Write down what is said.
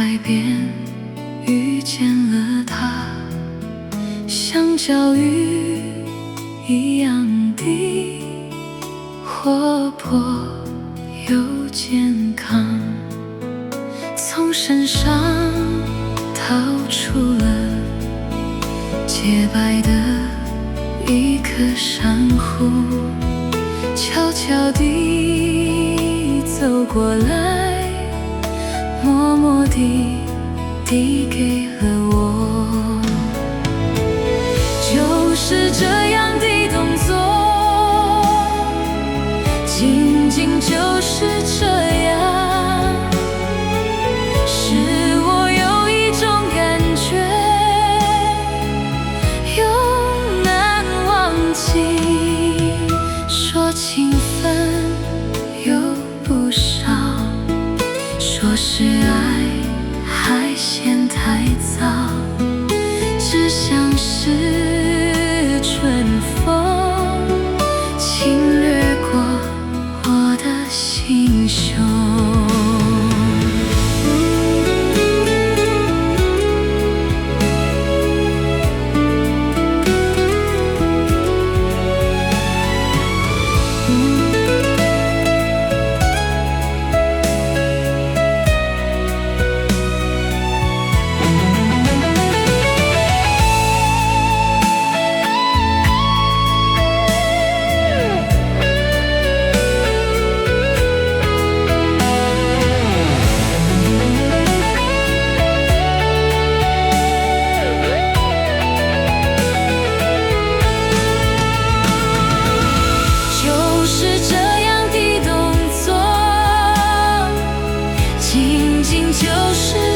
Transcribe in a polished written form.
海边遇见了他，像教育一样的活泼又健康，从身上掏出了洁白的一颗珊瑚，悄悄地走过来，默默地递给了我。就是这样的动作，仅仅就是这样，使我有一种感觉永难忘记。说情分有不少，说是爱还嫌太早，只像是春风轻掠过我的心胸。仅仅就是